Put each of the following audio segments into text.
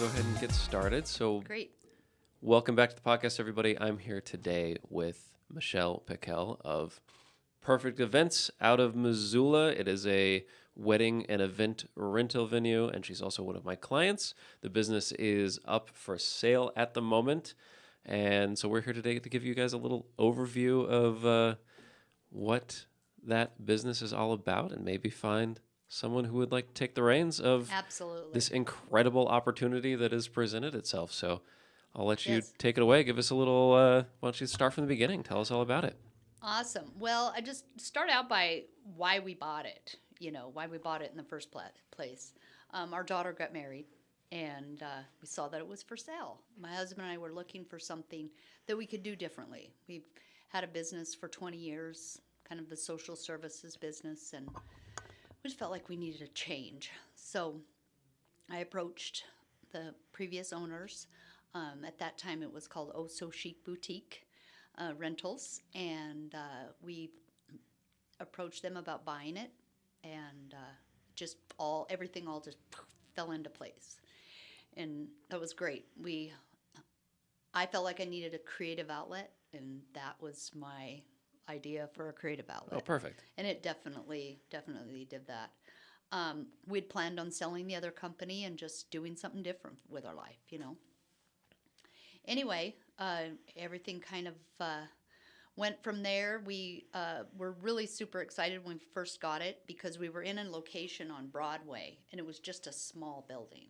go ahead and get started. So, Great. welcome back to the podcast, everybody. I'm here today with Michelle Piquel of Perfect Events out of Missoula. It is a wedding and event rental venue, and she's also one of my clients. The business is up for sale at the moment, and so we're here today to give you guys a little overview of what that business is all about and maybe find someone who would like to take the reins of Absolutely. this incredible opportunity that has presented itself. So I'll let you Yes. take it away. Give us a little, why don't you start from the beginning? Tell us all about it. Awesome. Well, I just start out by why we bought it, why we bought it in the first place. Our daughter got married, and we saw that it was for sale. My husband and I were looking for something that we could do differently. We've had a business for 20 years, kind of the social services business, and we just felt like we needed a change. So I approached the previous owners. At that time, it was called Oh So Chic Boutique Rentals, and we approached them about buying it, and everything all just fell into place, and that was great. I felt like I needed a creative outlet, and that was my idea for a creative outlet. Oh, perfect. And it definitely did that. We'd planned on selling the other company and just doing something different with our life. Anyway, everything kind of went from there. We were really super excited when we first got it because we were in a location on Broadway, and it was just a small building.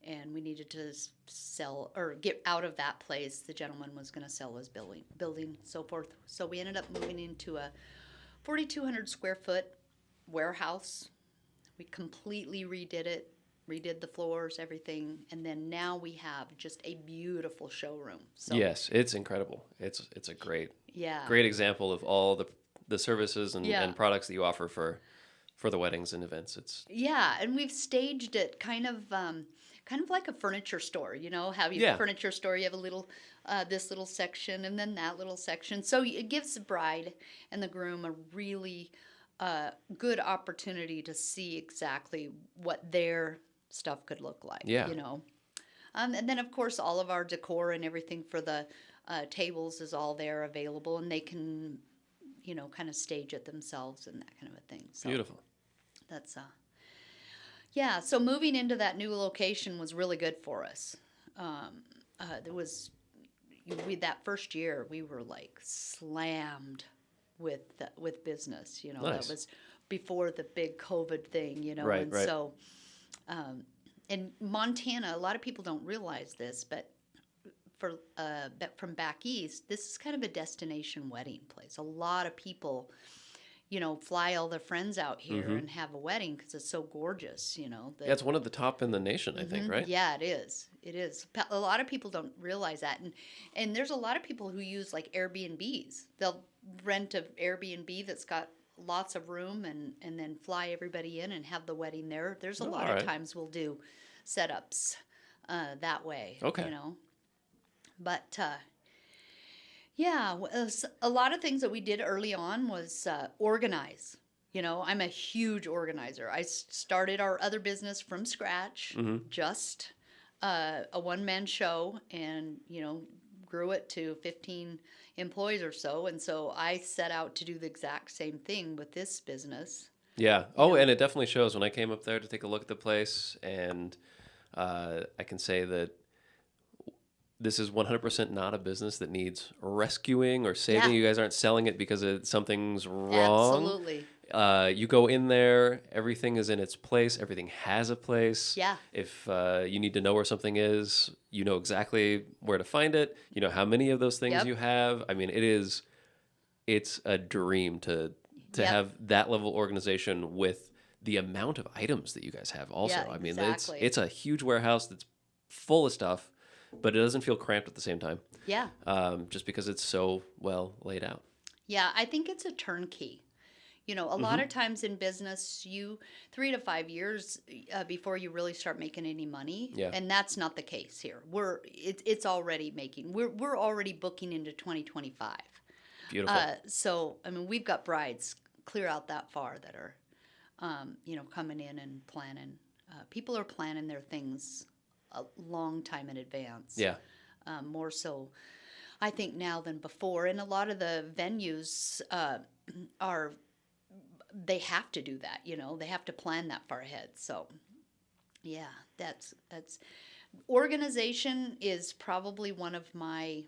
And we needed to sell or get out of that place. The gentleman was going to sell his building, so forth. So we ended up moving into a 4,200 square foot warehouse. We completely redid it, redid the floors, everything, and then now we have just a beautiful showroom. So Yes, it's incredible. It's a great yeah, great example of all the services and, Yeah. and products that you offer for the weddings and events. yeah, and we've staged it kind of like a furniture store. How you Yeah. furniture store, you have a little this little section and then that little section. So it gives the bride and the groom a really good opportunity to see exactly what their stuff could look like. Yeah. And then of course all of our decor and everything for the tables is all there available, and they can kind of stage it themselves and that kind of a thing. So Beautiful. that's yeah. So moving into that new location was really good for us. There was that first year we were like slammed with business. Nice. That was before the big COVID thing. Right, And right. so in Montana, a lot of people don't realize this, but from back east, this is kind of a destination wedding place. A lot of people fly all their friends out here Mm-hmm. and have a wedding because it's so gorgeous. Yeah, it's one of the top in the nation, I think, right? Yeah, it is. It is. A lot of people don't realize that, and there's a lot of people who use like Airbnbs. They'll rent an Airbnb that's got lots of room and then fly everybody in and have the wedding there. There's a Oh, lot all of right. times we'll do setups that way. Okay. But yeah, a lot of things that we did early on was organize. I'm a huge organizer. I started our other business from scratch, just a one-man show, and, grew it to 15 employees or so. And so I set out to do the exact same thing with this business. Yeah. Oh, and it definitely shows when I came up there to take a look at the place, and I can say that this is 100% not a business that needs rescuing or saving. Yeah. You guys aren't selling it because something's wrong. Absolutely. You go in there, everything is in its place. Everything has a place. Yeah. If you need to know where something is, you know exactly where to find it. You know how many of those things Yep. you have. I mean, it's a dream to Yep. have that level of organization with the amount of items that you guys have also. Yeah, I mean, exactly. it's a huge warehouse that's full of stuff, but it doesn't feel cramped at the same time, Yeah. just because it's so well laid out. Yeah, I think it's a turnkey. A lot of times in business, 3 to 5 years before you really start making any money, Yeah. and that's not the case here. It's already making. We're already booking into 2025. Beautiful. So I mean, we've got brides clear out that far that are, coming in and planning. People are planning their things a long time in advance. Yeah. More so, I think, now than before. And a lot of the venues are, they have to do that, they have to plan that far ahead. So, yeah, that's organization is probably one of my,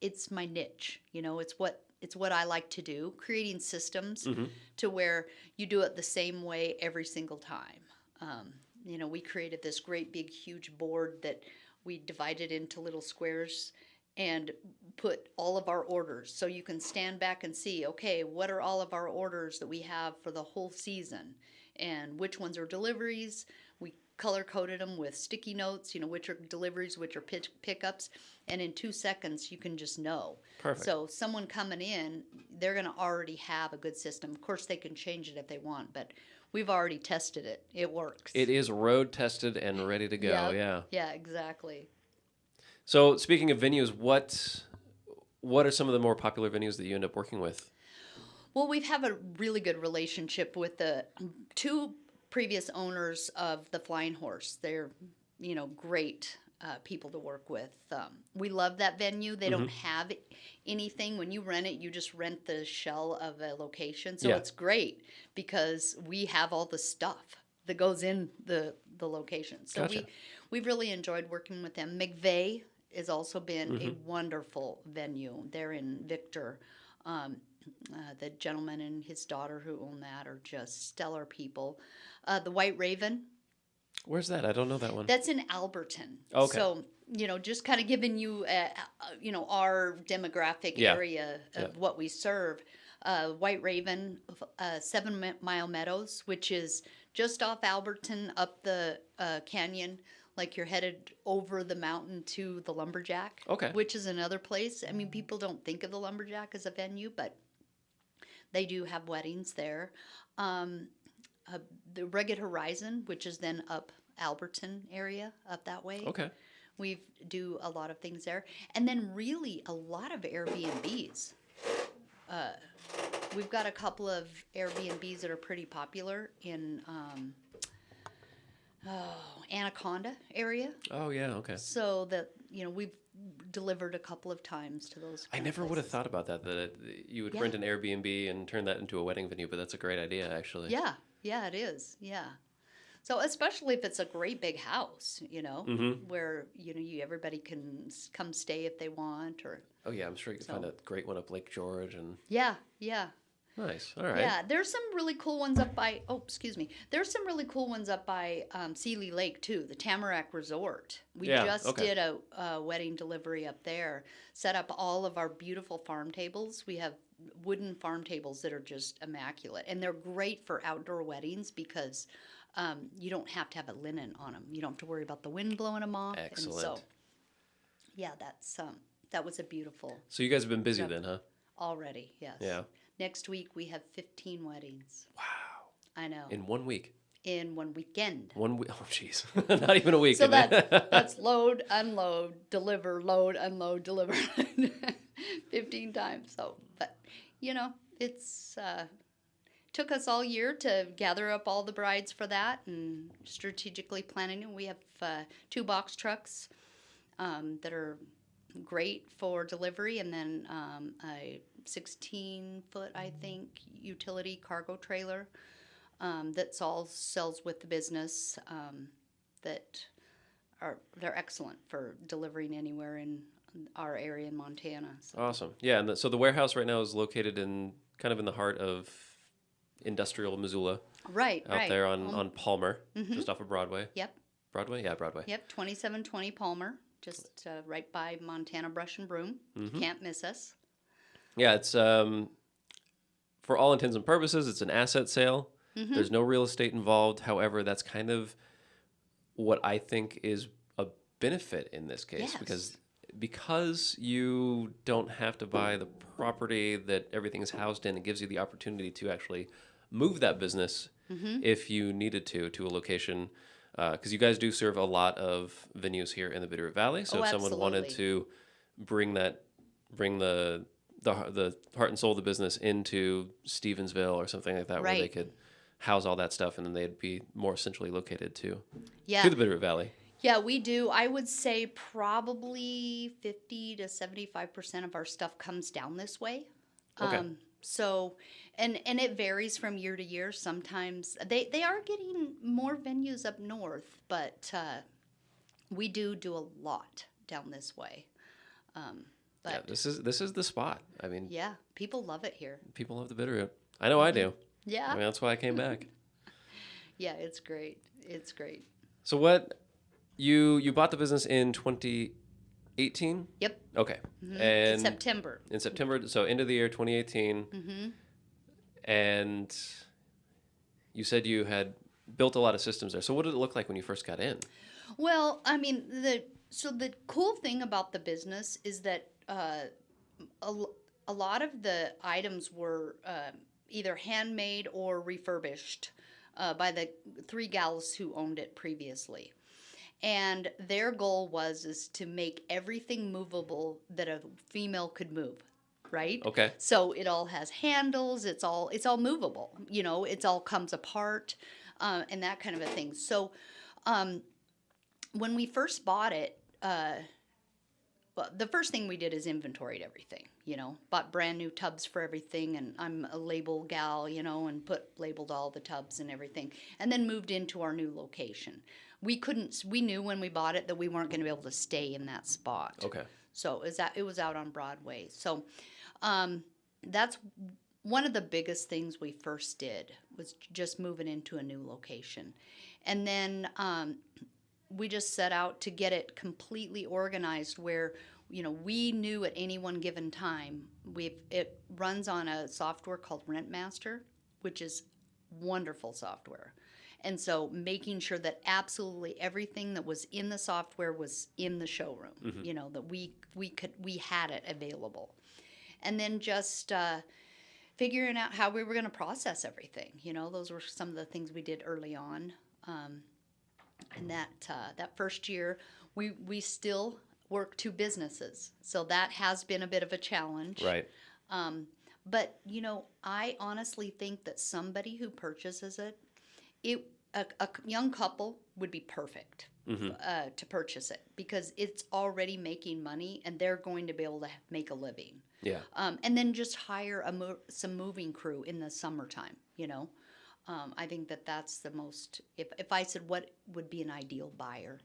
it's my niche, it's what I like to do, creating systems to where you do it the same way every single time. We created this great big huge board that we divided into little squares and put all of our orders so you can stand back and see, okay, what are all of our orders that we have for the whole season and which ones are deliveries. We color coded them with sticky notes, which are deliveries, which are pickups, and in 2 seconds you can just know. Perfect. So someone coming in, they're going to already have a good system. Of course they can change it if they want, but we've already tested it. It works. It is road tested and ready to go. Yep. Yeah. Yeah, exactly. So speaking of venues, what are some of the more popular venues that you end up working with? Well, we've had a really good relationship with the 2 previous owners of the Flying Horse. They're, great people to work with. We love that venue. They don't have anything. When you rent it, you just rent the shell of a location. So it's great because we have all the stuff that goes in the location. So Gotcha. we've really enjoyed working with them. McVeigh has also been a wonderful venue. They're in Victor. The gentleman and his daughter who own that are just stellar people. The White Raven. Where's that? I don't know that one. That's in Alberton. Okay. So, just kind of giving you, our demographic area of what we serve. White Raven, 7 Mile Meadows, which is just off Alberton up the canyon, like you're headed over the mountain to the Lumberjack. Okay. Which is another place. I mean, people don't think of the Lumberjack as a venue, but they do have weddings there. The Rugged Horizon, which is then up Alberton area, up that way. Okay. We do a lot of things there. And then really a lot of Airbnbs. We've got a couple of Airbnbs that are pretty popular in Anaconda area. Oh, yeah, okay. So that, we've delivered a couple of times to those. I never would have thought about that you would rent an Airbnb and turn that into a wedding venue, but that's a great idea, actually. Yeah, it is. Yeah. So especially if it's a great big house, where, everybody can come stay if they want or. Oh, yeah, I'm sure you can find a great one up Lake George. And Yeah. Nice. All right. Yeah, there's some really cool ones up by, There's some really cool ones up by Sealy Lake, too, the Tamarack Resort. We did a wedding delivery up there, set up all of our beautiful farm tables. We have wooden farm tables that are just immaculate, and they're great for outdoor weddings because you don't have to have a linen on them. You don't have to worry about the wind blowing them off. Excellent. And so, yeah, that was a beautiful. So you guys have been busy then, huh? Already, yes. Yeah. Next week, we have 15 weddings. Wow. I know. In 1 week? In 1 weekend. 1 week? Oh, jeez. Not even a week. So that's load, unload, deliver, load, unload, deliver 15 times. So, but, it's took us all year to gather up all the brides for that and strategically planning it. We have 2 box trucks that are great for delivery, and then a 16-foot, I think, utility cargo trailer that's all sells with the business they're excellent for delivering anywhere in our area in Montana. So. Awesome. Yeah, and so the warehouse right now is located in the heart of industrial Missoula. Right. Out there on Palmer, just off of Broadway. Yep. Broadway? Yeah, Broadway. Yep, 2720 Palmer, just right by Montana Brush and Broom. Can't miss us. Yeah, it's for all intents and purposes, it's an asset sale. There's no real estate involved. However, that's kind of what I think is a benefit in this case because you don't have to buy the property that everything is housed in. It gives you the opportunity to actually move that business if you needed to a location. Because you guys do serve a lot of venues here in the Bitterroot Valley. So if someone wanted to bring the heart and soul of the business into Stevensville or something like that, where they could house all that stuff, and then they'd be more centrally located to Yeah. the Bitterroot Valley. Yeah, we do. I would say probably 50 to 75% of our stuff comes down this way. Okay. So, and it varies from year to year. Sometimes they are getting more venues up north, but we do a lot down this way. Yeah, But this is the spot. I mean, yeah, people love it here. people love the Bitterroot. I know I do. I Yeah, mean, that's why I came back. yeah, it's great. It's great. So what you bought the business in 2018? Yep. Okay. In And September. in September, so end of the year 2018. And you said you had built a lot of systems there. So what did it look like when you first got in? Well, I mean, the cool thing about the business is that a lot of the items were either handmade or refurbished by the three gals who owned it previously. And their goal is to make everything movable that a female could move, right? Okay. So it all has handles. It's all movable. You know, it all comes apart, and that kind of a thing. So when we first bought it, well, the first thing we did is inventoried everything. You know, bought brand new tubs for everything, and I'm a label gal, you know, and labeled all the tubs and everything, and then moved into our new location. We knew when we bought it that we weren't going to be able to stay in that spot. Okay. So it was out on Broadway. So that's one of the biggest things we first did was just moving into a new location, and then we just set out to get it completely organized where, you know, we knew at any one given time it runs on a software called Rentmaster, which is wonderful software. And so making sure that absolutely everything that was in the software was in the showroom, you know, that we had it available. And then just figuring out how we were going to process everything. You know, those were some of the things we did early on. And that first year, we still work two businesses, so that has been a bit of a challenge. Right. But you know, I honestly think that somebody who purchases it, a young couple would be perfect to purchase it because it's already making money and they're going to be able to make a living. Yeah. And then just hire some moving crew in the summertime. You know. I think that's the most. If I said what would be an ideal buyer,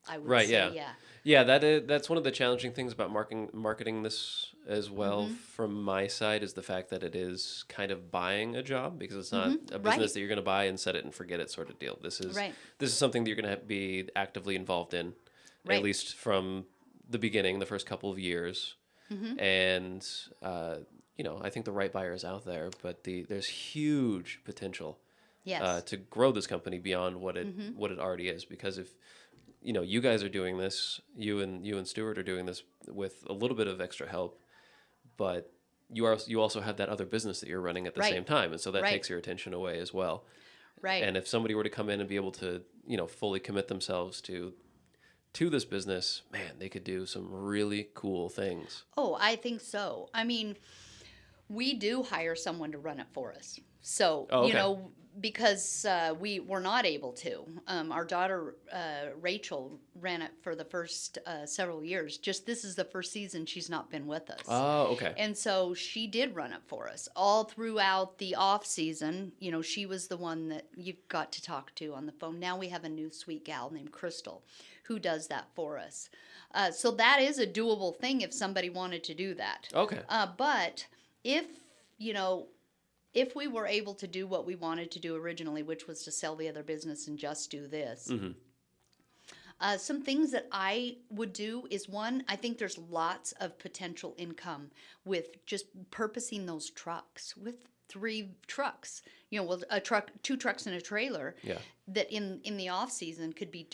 I would say yeah. Yeah, that's one of the challenging things about marketing this as well from my side is the fact that it is kind of buying a job because it's not a business that you're going to buy and set it and forget it sort of deal. This is something that you're going to be actively involved in, at least from the beginning, the first couple of years, and you know, I think the right buyer is out there, but there's huge potential. Yes. To grow this company beyond what it already is, because if you know you guys are doing this, you and Stuart are doing this with a little bit of extra help, but you also have that other business that you're running at the same time, and so that takes your attention away as well. Right. And if somebody were to come in and be able to fully commit themselves to this business, man, they could do some really cool things. Oh, I think so. I mean, we do hire someone to run it for us. So, you know, because we were not able to. Our daughter, Rachel, ran it for the first several years. Just this is the first season she's not been with us. Oh, okay. And so she did run it for us. All throughout the off season, you know, she was the one that you got to talk to on the phone. Now we have a new sweet gal named Crystal who does that for us. So that is a doable thing if somebody wanted to do that. Okay. But if we were able to do what we wanted to do originally, which was to sell the other business and just do this, some things that I would do is one, I think there's lots of potential income with just purposing those trucks with 3 trucks, you know, well, 2 trucks and a trailer that in the off season could be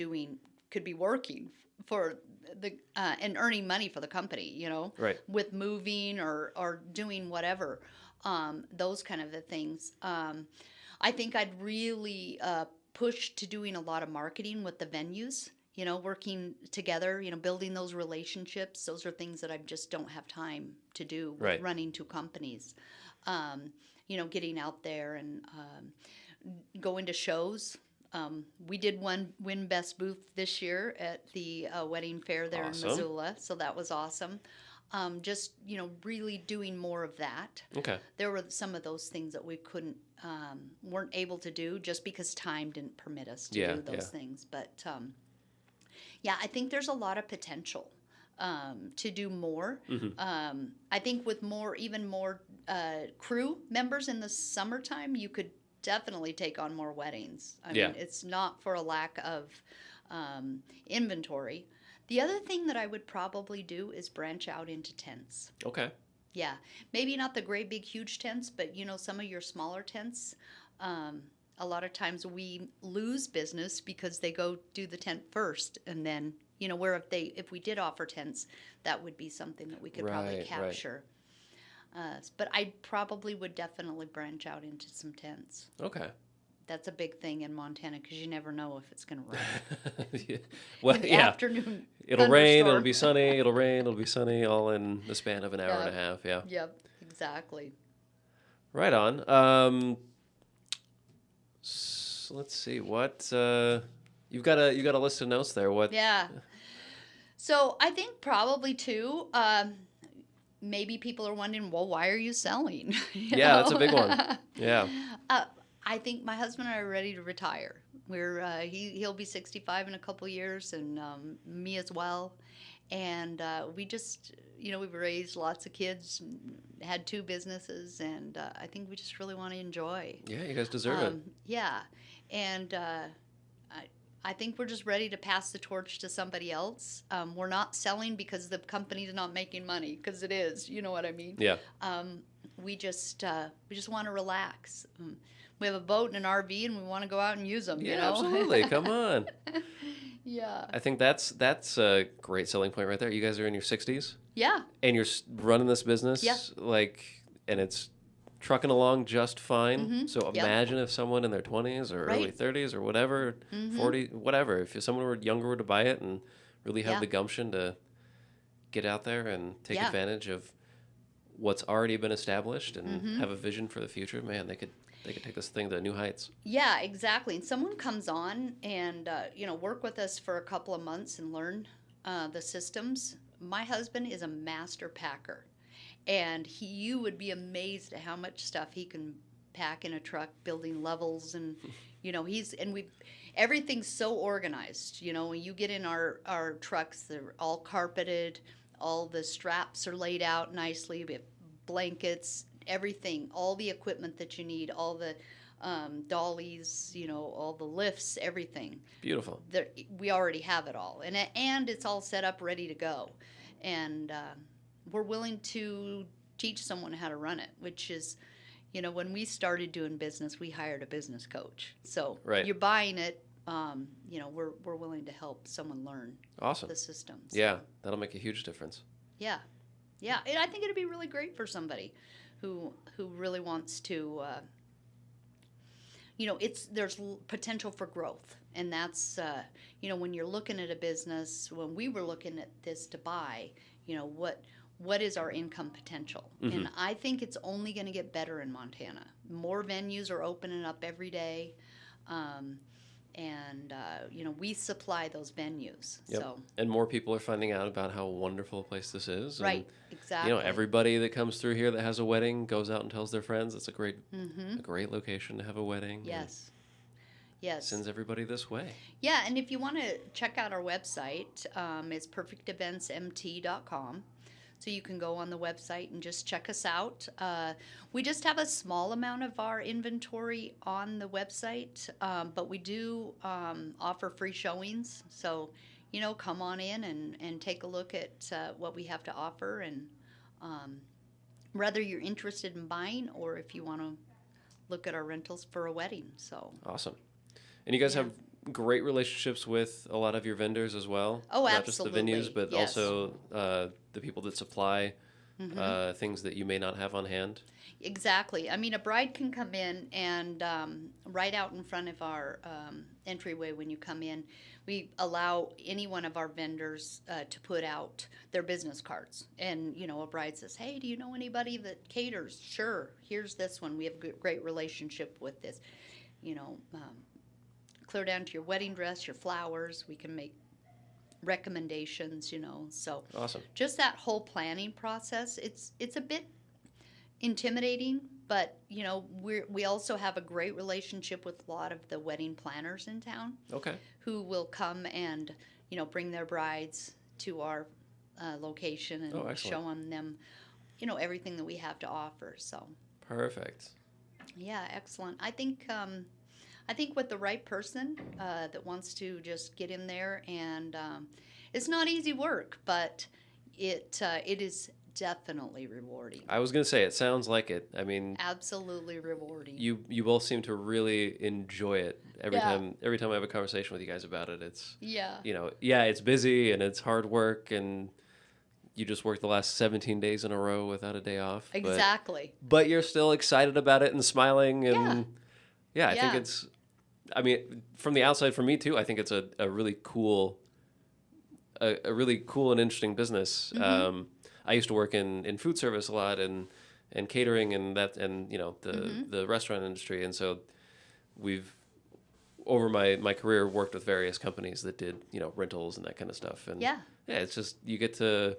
working for the and earning money for the company, you know, with moving or doing whatever. Those kind of the things. I think I'd really push to doing a lot of marketing with the venues, you know, working together, you know, building those relationships. Those are things that I just don't have time to do with running 2 companies. You know, getting out there and going to shows. We did win Best Booth this year at the Wedding Fair there in Awesome. Missoula, so that was awesome. Just, really doing more of that. Okay. There were some of those things that we weren't able to do just because time didn't permit us to do those things. But yeah, I think there's a lot of potential to do more. I think with even more crew members in the summertime, you could definitely take on more weddings. I mean, it's not for a lack of inventory. The other thing that I would probably do is branch out into tents. Okay. Yeah, maybe not the great big huge tents, but some of your smaller tents. A lot of times we lose business because they go do the tent first, and then where if we did offer tents, that would be something that we could probably capture. But I probably would definitely branch out into some tents. Okay. That's a big thing in Montana because you never know if it's going to rain. Well, in the afternoon. It'll rain, it'll be sunny, it'll rain, it'll be sunny, all in the span of an hour and a half. Yeah. Yep, exactly. Right on. Let's see what you've got a list of notes there. What? Yeah. So I think probably too. Maybe people are wondering, well, why are you selling? That's a big one. Yeah. I think my husband and I are ready to retire. He'll be 65 in a couple years, and me as well. And we just, we've raised lots of kids, had 2 businesses, and I think we just really want to enjoy. Yeah, you guys deserve it. Yeah, and I think we're just ready to pass the torch to somebody else. We're not selling because the company's not making money, because it is. You know what I mean? Yeah. We just want to relax. We have a boat and an RV, and we want to go out and use them. Yeah, absolutely. Come on. Yeah. I think that's a great selling point right there. You guys are in your 60s. Yeah. And you're running this business. Yeah. And it's trucking along just fine. Mm-hmm. So imagine if someone in their 20s or early 30s or whatever, 40, whatever, if someone were younger were to buy it and really have the gumption to get out there and take advantage of what's already been established and have a vision for the future, man, they could take this thing to new heights. Yeah, exactly. And someone comes on and work with us for a couple of months and learn the systems. My husband is a master packer, and you would be amazed at how much stuff he can pack in a truck, building levels, and everything's so organized. When you get in our trucks, they're all carpeted, all the straps are laid out nicely. We have blankets, everything, all the equipment that you need, all the dollies, all the lifts, everything. Beautiful. We already have it all, and it's all set up, ready to go, and we're willing to teach someone how to run it. Which is, when we started doing business, we hired a business coach. So you're buying it. We're willing to help someone learn the systems. Yeah, that'll make a huge difference. Yeah, and I think it'd be really great for somebody who really wants to. There's potential for growth, and that's when you're looking at a business. When we were looking at this to buy, what is our income potential? Mm-hmm. And I think it's only going to get better in Montana. More venues are opening up every day. We supply those venues. Yep. So. And more people are finding out about how wonderful a place this is. Right, and, exactly. Everybody that comes through here that has a wedding goes out and tells their friends. It's a great location to have a wedding. Yes. Sends everybody this way. Yeah, and if you want to check out our website, it's perfecteventsmt.com. So you can go on the website and just check us out. We just have a small amount of our inventory on the website, but we do offer free showings. So, come on in and take a look at what we have to offer, and whether you're interested in buying or if you want to look at our rentals for a wedding. So awesome. And you guys have great relationships with a lot of your vendors as well. Oh, not absolutely. Not just the venues, but also the people that supply things that you may not have on hand. Exactly. I mean, a bride can come in and right out in front of our entryway when you come in, we allow any one of our vendors to put out their business cards. And, a bride says, hey, do you know anybody that caters? Sure. Here's this one. We have a great relationship with this. clear down to your wedding dress, your flowers. We can make recommendations, So Awesome. just that whole planning process, it's a bit intimidating, but we also have a great relationship with a lot of the wedding planners in town. Okay. Who will come and bring their brides to our location and show them everything that we have to offer. So perfect. yeah, excellent. I think with the right person that wants to just get in there, and it's not easy work, but it is definitely rewarding. I was gonna say it sounds like it. I mean, absolutely rewarding. You both seem to really enjoy it every time. Every time I have a conversation with you guys about it, it's it's busy and it's hard work, and you just worked the last 17 days in a row without a day off. Exactly. But you're still excited about it and smiling, and I think it's. I mean, from the outside, for me too, I think it's a really cool, a really cool and interesting business. Mm-hmm. I used to work in food service a lot and catering and the restaurant industry, and so we've over my career worked with various companies that did rentals and that kind of stuff. And it's just you get to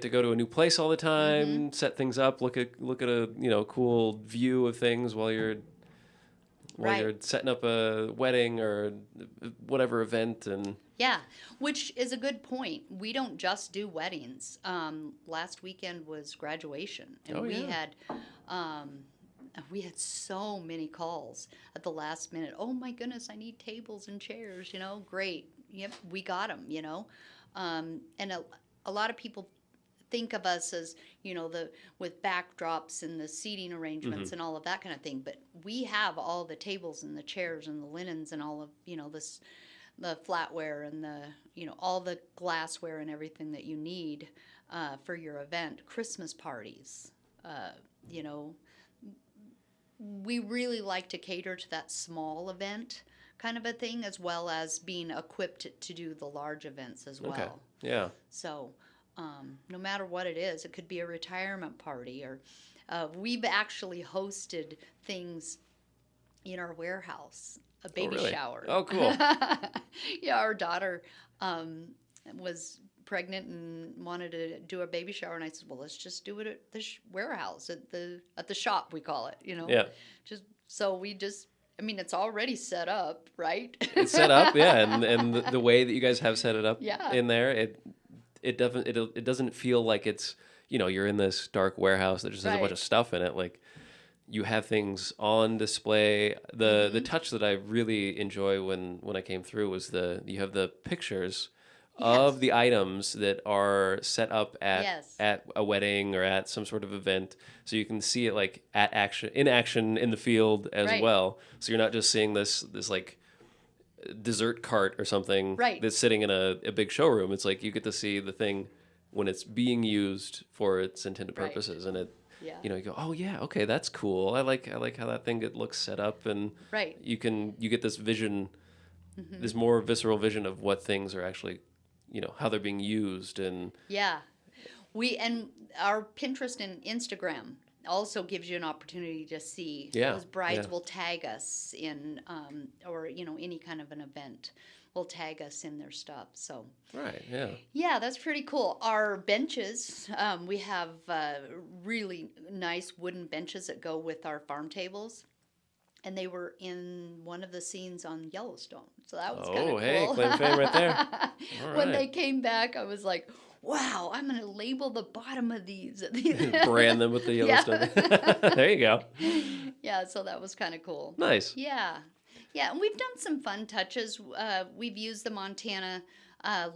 go to a new place all the time, set things up, look at a cool view of things while you're setting up a wedding or whatever event. And which is a good point. We don't just do weddings. Last weekend was graduation, and we had so many calls at the last minute. Oh my goodness, I need tables and chairs. Great. Yep, we got them. And a lot of people think of us as with backdrops and the seating arrangements and all of that kind of thing, but we have all the tables and the chairs and the linens and all of this, the flatware and the all the glassware and everything that you need for your event. Christmas parties, we really like to cater to that small event kind of a thing, as well as being equipped to do the large events as well. Okay. Yeah. So no matter what it is, it could be a retirement party, or we've actually hosted things in our warehouse, a baby shower. Oh, cool. Our daughter was pregnant and wanted to do a baby shower, and I said, well, let's just do it at the warehouse, at the shop, we call it, Yeah. It's already set up, right? It's set up, yeah, and the way that you guys have set it up in there, it doesn't feel like it's you're in this dark warehouse that just has a bunch of stuff in it. Like, you have things on display. The touch that I really enjoy when I came through was you have the pictures of the items that are set up at a wedding or at some sort of event, so you can see it like in action in the field as well. So you're not just seeing this like dessert cart or something that's sitting in a big showroom. It's like you get to see the thing when it's being used for its intended purposes, and you go, oh yeah, okay, that's cool. I like how that thing looks set up, and you get this vision, this more visceral vision of what things are actually, how they're being used. And and our Pinterest and Instagram also gives you an opportunity to see. Those brides will tag us in, or any kind of an event will tag us in their stuff. So that's pretty cool. Our benches, we have really nice wooden benches that go with our farm tables, and they were in one of the scenes on Yellowstone, so that was kind of cool. Oh, hey, claim to fame right there. When they came back, I was like, wow, I'm going to label the bottom of these. Brand them with the Yellowstone. There you go. Yeah, so that was kind of cool. Nice. Yeah, and we've done some fun touches. We've used the Montana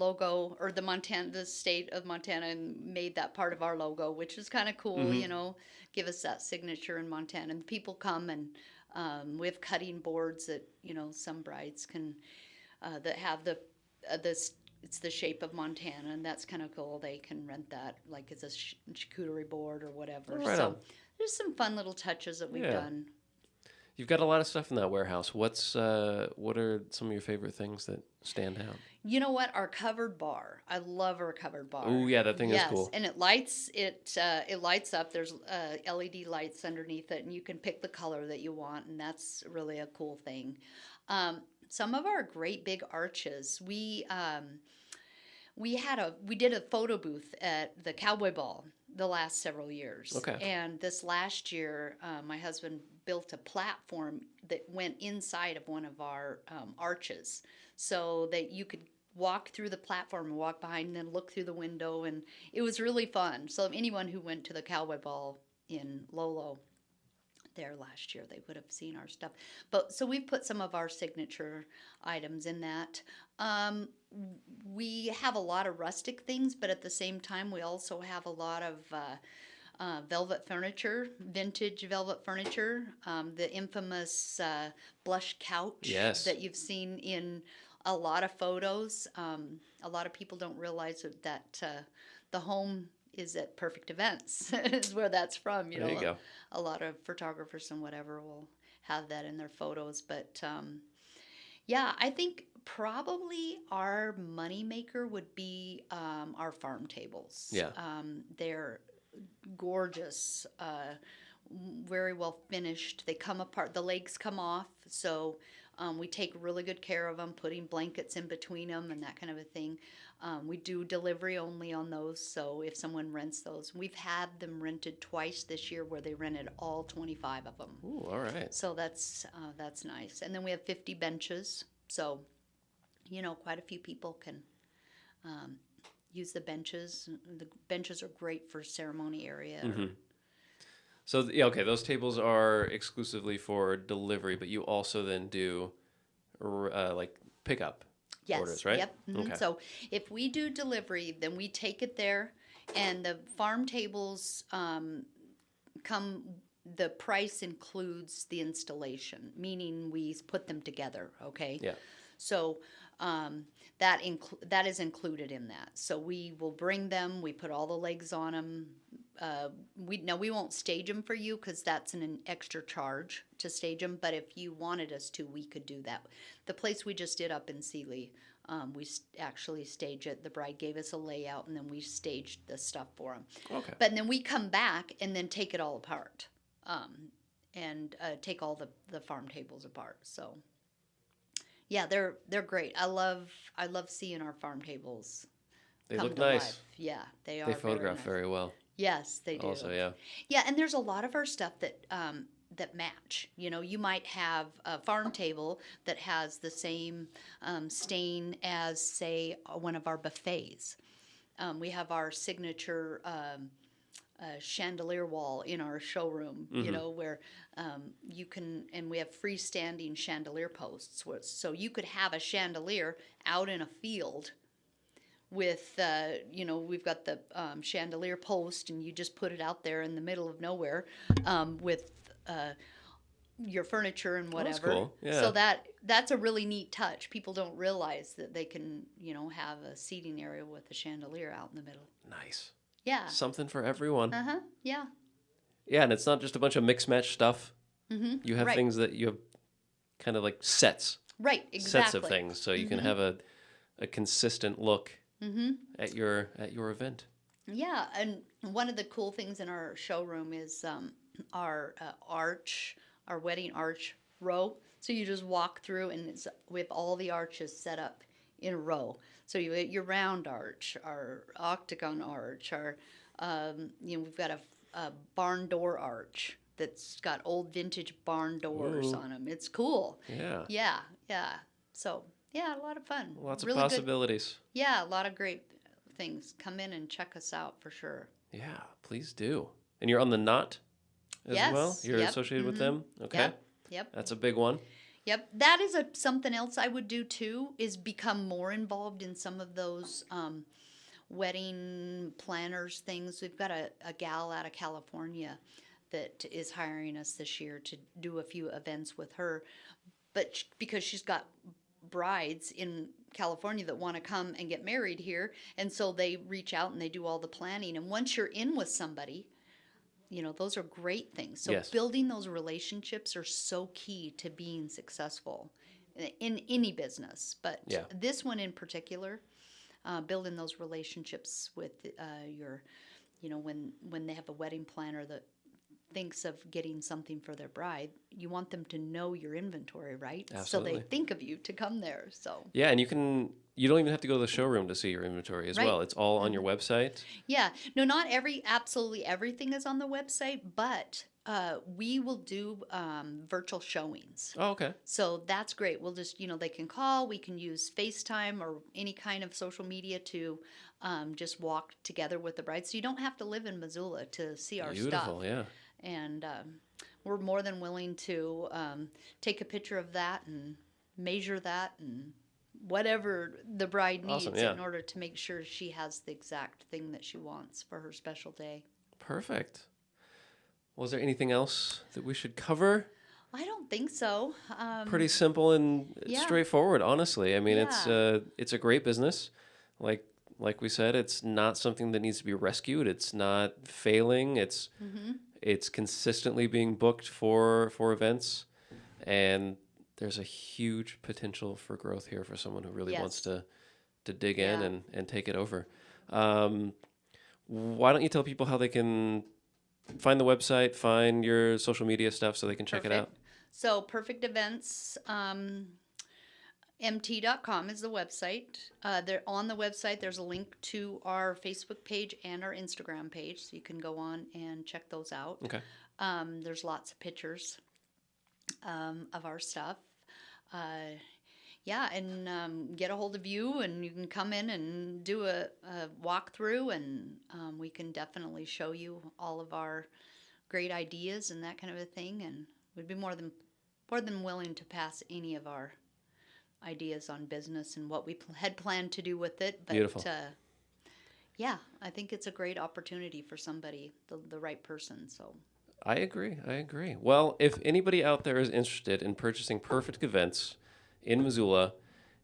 logo, or the state of Montana, and made that part of our logo, which is kind of cool, give us that signature in Montana. And people come, and we have cutting boards that, some brides can, that have it's the shape of Montana, and that's kind of cool. They can rent that like as a charcuterie board or whatever. Right so on. There's some fun little touches that we've done. You've got a lot of stuff in that warehouse. What are some of your favorite things that stand out? You know what? Our covered bar. I love our covered Oh bar. yeah, that thing is Yes, cool. and it lights up. There's LED lights underneath it, and you can pick the color that you want, and that's really a cool thing. Some of our great big arches. We did a photo booth at the Cowboy Ball the last several years, Okay. and this last year, my husband built a platform that went inside of one of our arches, so that you could walk through the platform and walk behind and then look through the window, and it was really fun. So anyone who went to the Cowboy Ball in Lolo there last year, they would have seen our stuff. But so we've put some of our signature items in that. Um, we have a lot of rustic things, but at the same time, we also have a lot of velvet furniture, vintage velvet furniture, the infamous blush couch Yes. that you've seen in a lot of photos. A lot of people don't realize that the home is at Perfect Events, is where that's from. There you go. A lot of photographers and whatever will have that in their photos. But yeah, I think probably our moneymaker would be our farm tables. Yeah. They're gorgeous, very well finished. They come apart, the legs come off, so we take really good care of them, putting blankets in between them and that kind of a thing. We do delivery only on those, so if someone rents those, we've had them rented twice this year where they rented all 25 of them. Ooh, all right. So that's nice. And then we have 50 benches, so quite a few people can um, use the benches. The benches are great for ceremony area. So yeah, okay, those tables are exclusively for delivery, but you also then do like pickup Yes. orders, right? Yep. Okay. So if we do delivery, then we take it there, and the farm tables come. The price includes the installation, meaning we put them together. Okay. Yeah. So that is included in that. So we will bring them. We put all the legs on them. We won't stage them for you because that's an extra charge to stage them. But if you wanted us to, we could do that. The place we just did up in Sealy, we actually staged it. The bride gave us a layout, and then we staged the stuff for them. Okay. But then we come back and then take it all apart, and take all the farm tables apart. So yeah, they're great. I love seeing our farm tables They come look to nice. life. Yeah, they are. They photograph nice. very well. Yes, they do. Also, yeah. Yeah, and there's a lot of our stuff that match. You might have a farm table that has the same stain as, say, one of our buffets. We have our signature chandelier wall in our showroom, where you can, and we have freestanding chandelier posts. So you could have a chandelier out in a field with, we've got the chandelier post, and you just put it out there in the middle of nowhere with your furniture and whatever. That's cool. Yeah. So that's a really neat touch. People don't realize that they can, have a seating area with a chandelier out in the middle. Nice. Yeah. Something for everyone. Yeah. Yeah, and it's not just a bunch of mix match stuff. You have Right. things that you have kind of like sets. Right. Exactly. Sets of things, so you can have a consistent look at your event. Yeah, and one of the cool things in our showroom is our our wedding arch row. So you just walk through, and we have all the arches set up in a row. So you get your round arch, our octagon arch, our we've got a barn door arch that's got old vintage barn doors on them. It's cool. Yeah. Yeah. So yeah, a lot of fun. Lots of Really good. possibilities. Yeah, a lot of great things. Come in and check us out for sure. Yeah, please do. And you're on the Knot as Yes, well? You're yep, associated with them? Okay. Yep. That's a big one. Yep. That is something else I would do too, is become more involved in some of those wedding planners things. We've got a gal out of California that is hiring us this year to do a few events with her. But because she's got brides in California that want to come and get married here, and so they reach out and they do all the planning. And once you're in with somebody, those are great things. So Yes. building those relationships are so key to being successful in any business. But Yeah. this one in particular, building those relationships with your, when they have a wedding planner that thinks of getting something for their bride, you want them to know your inventory, right? Absolutely. So they think of you to come there. So Yeah, and you don't even have to go to the showroom to see your inventory as Right. well. It's all on your website. yeah, no, not absolutely everything is on the website, but we will do virtual showings. Oh, okay. So that's great. We'll just, they can call, we can use FaceTime or any kind of social media to just walk together with the bride. So you don't have to live in Missoula to see our stuff. Beautiful, yeah. And we're more than willing to take a picture of that and measure that and whatever the bride needs Awesome, yeah. in order to make sure she has the exact thing that she wants for her special day. Perfect. Was there anything else that we should cover? I don't think so. Pretty simple and yeah. straightforward, honestly. I mean, Yeah. it's a great business. Like we said, it's not something that needs to be rescued. It's not failing. It's consistently being booked for events, and there's a huge potential for growth here for someone who really wants Yes. to dig in Yeah. and take it over. Why don't you tell people how they can find the website, find your social media stuff so they can check it out? So Perfect Events, mt.com is the website. There on the website, there's a link to our Facebook page and our Instagram page, so you can go on and check those out. Okay. There's lots of pictures of our stuff. And get a hold of you, and you can come in and do a walkthrough, and we can definitely show you all of our great ideas and that kind of a thing. And we'd be more than willing to pass any of our ideas on business and what we had planned to do with it. But, Beautiful. I think it's a great opportunity for somebody, the right person. So I agree. Well, if anybody out there is interested in purchasing Perfect Events in Missoula,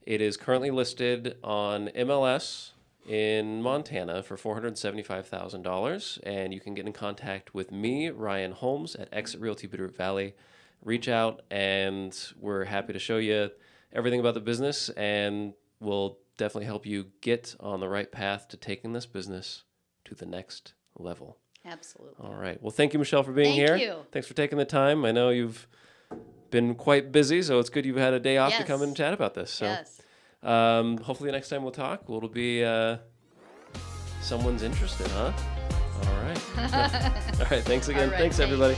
it is currently listed on MLS in Montana for $475,000, and you can get in contact with me, Ryan Holmes, at Exit Realty Bitterroot Valley. Reach out, and we're happy to show you everything about the business, and we'll definitely help you get on the right path to taking this business to the next level. absolutely. All right. Well, thank you, Michelle, for being Thank here. you. Thanks for taking the time. I know you've been quite busy, so it's good you've had a day off to come Yes. and chat about this. So Yes. hopefully next time we'll talk, it'll be someone's interested, huh? All right. All right. Thanks again. All right, Thanks, thanks. everybody.